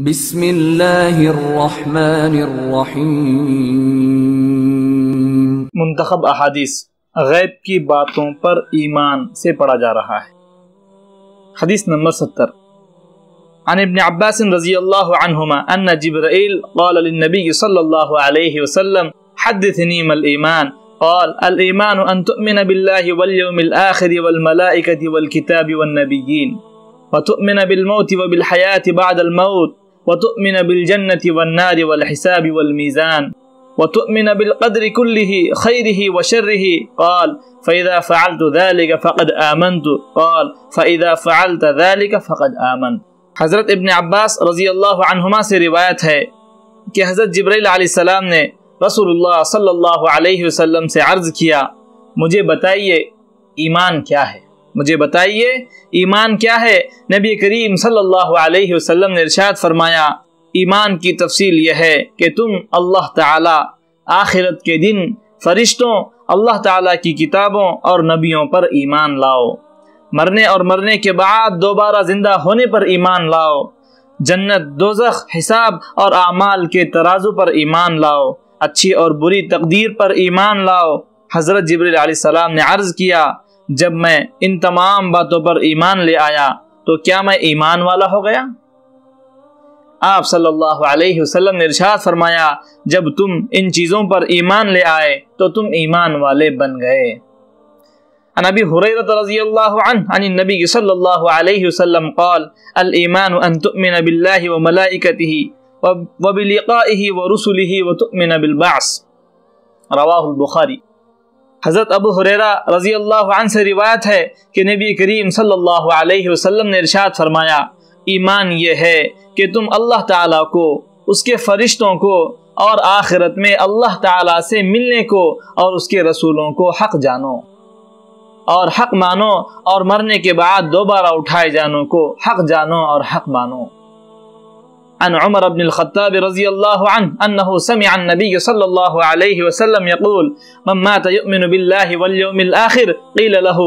بسم اللہ الرحمن الرحیم۔ منتخب احادیث غیب کی باتوں پر ایمان سے پڑھا جا رہا ہے۔ حدیث نمبر 70 عن ابن عباس رضی اللہ عنہما ان جبرائیل قال للنبی صلی اللہ علیہ وسلم حدثنی ما الایمان قال الایمان ان تؤمن باللہ والیوم الآخر والملائکۃ والکتاب والنبیین وتؤمن بالموت وبالحیاة بعد الموت وتؤمن بالجنة والنار والحساب والميزان وتؤمن بالقدر كله خيره وشره قال فإذا فعلت ذلك فقد آمنت قال فإذا فعلت ذلك فقد آمنت۔ حضرت ابن عباس رضی اللہ عنہما سے روایت ہے کہ حضرت جبرائیل علیہ السلام نے رسول اللہ صلی اللہ علیہ وسلم سے عرض کیا، مجھے بتائیے ایمان کیا ہے، مجھے بتائیے ایمان کیا ہے۔ نبی کریم صلی اللہ علیہ وسلم نے ارشاد فرمایا، ایمان کی تفصیل یہ ہے کہ تم اللہ تعالی، آخرت کے دن، فرشتوں، اللہ تعالی کی کتابوں اور نبیوں پر ایمان لاؤ، مرنے اور مرنے کے بعد دوبارہ زندہ ہونے پر ایمان لاؤ، جنت، دوزخ، حساب اور اعمال کے ترازو پر ایمان لاؤ، اچھی اور بری تقدیر پر ایمان لاؤ۔ حضرت جبرائیل علیہ السلام نے عرض کیا، جب میں ان تمام باتوں پر ایمان لے آیا تو کیا میں ایمان والا ہو گیا؟ آپ صلی اللہ علیہ وسلم نے ارشاد فرمایا، جب تم ان چیزوں پر ایمان لے آئے تو تم ایمان والے بن گئے۔ عن ابی ہریرہ رضی اللہ عنہ عن النبی صلی اللہ علیہ وسلم قال الایمان ان تؤمن باللہ وملائکتہ وبلقائہ ورسلہ وتؤمن بالبعث، رواہ البخاری۔ حضرت ابو ہریرہ رضی اللہ عنہ سے روایت ہے کہ نبی کریم صلی اللہ علیہ وسلم نے ارشاد فرمایا، ایمان یہ ہے کہ تم اللہ تعالیٰ کو، اس کے فرشتوں کو اور آخرت میں اللہ تعالیٰ سے ملنے کو اور اس کے رسولوں کو حق جانو اور حق مانو، اور مرنے کے بعد دوبارہ اٹھائے جانوں کو حق جانو اور حق مانو۔ عن عمر بن الخطاب رضی اللہ عنہ انه سمع النبي صلی اللہ علیہ وسلم يقول من مات يؤمن بالله واليوم الآخر قيل له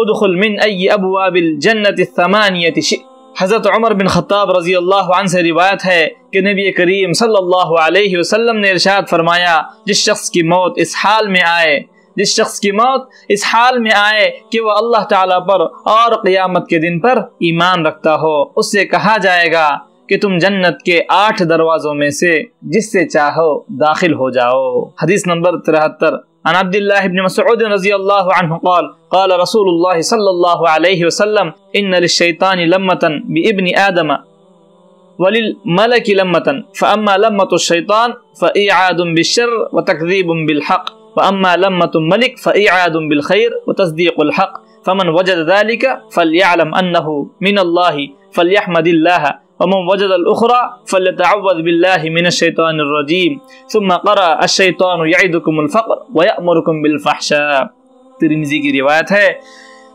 ادخل من أي أبواب الجنة الثمانية شئت۔ حضرت عمر بن خطاب رضی اللہ عنہ سے روایت ہے کہ نبی کریم صلی اللہ علیہ وسلم نے ارشاد فرمایا، جس شخص کی موت اس حال میں آئے، جس شخص کی موت اس حال میں آئے کہ وہ اللہ تعالیٰ پر اور قیامت کے دن پر ایمان رکھتا ہو، اس سے کہا جائے گا کہ تم جنت کے 8 دروازوں میں سے جس سے چاہو داخل ہو جاؤ۔ حدیث نمبر 73 عن عبداللہ بن مسعود رضی اللہ عنہ قال قال رسول اللہ صلی اللہ علیہ وسلم ان للشیطان لمة بابن آدم وللملك لمة فأما لمة الشیطان فإعاد بالشر وتكذيب بالحق وأما لمة الملك فإعاد بالخير وتصديق الحق فمن وجد ذلك فليعلم أنه من الله فليحمد الله ومن وجد الأخرى فليتعوذ بالله من الشيطان الرجيم ثم قرأ الشيطان يعدكم الفقر ويأمركم بالفحشاء۔ ترمذی کی روایت ہے،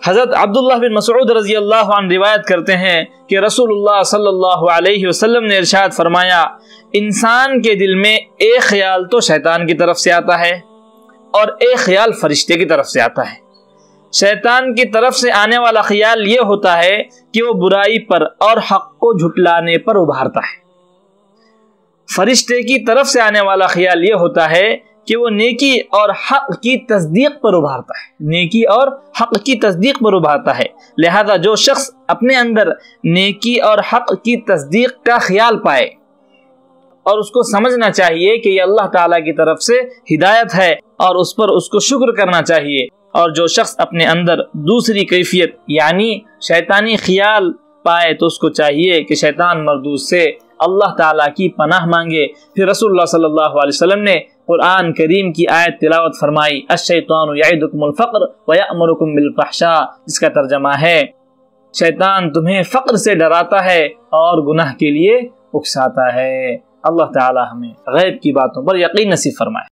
حضرت عبداللہ بن مسعود رضی اللہ عنہ روایت کرتے ہیں کہ رسول اللہ صلی اللہ علیہ وسلم نے ارشاد فرمایا، انسان کے دل میں ایک خیال تو شیطان کی طرف سے آتا ہے اور ایک خیال فرشتے کی طرف سے آتا ہے۔ شیطان کی طرف سے آنے والا خیال یہ ہوتا ہے کہ وہ برائی پر اور حق کو جھٹلانے پر ابھارتا ہے۔ فرشتے کی طرف سے آنے والا خیال یہ ہوتا ہے کہ وہ نیکی اور حق کی تصدیق پر ابھارتا ہے، نیکی اور حق کی تصدیق پر ابھارتا ہے۔ لہذا جو شخص اپنے اندر نیکی اور حق کی تصدیق کا خیال پائے اور اس کو سمجھنا چاہیے کہ یہ اللہ تعالیٰ کی طرف سے ہدایت ہے اور اس پر اس کو شکر کرنا چاہیے، اور جو شخص اپنے اندر دوسری کیفیت یعنی شیطانی خیال پائے تو اس کو چاہیے کہ شیطان مردود سے اللہ تعالیٰ کی پناہ مانگے۔ پھر رسول اللہ صلی اللہ علیہ وسلم نے قرآن کریم کی آیت تلاوت فرمائی، الشیطان یعدکم الفقر ویأمرکم بالفحشاء، جس کا ترجمہ ہے شیطان تمہیں فقر سے ڈراتا ہے اور گناہ کے لیے اکساتا ہے۔ اللہ تعالیٰ ہمیں غیب کی باتوں پر یقین نصیب فرمائے۔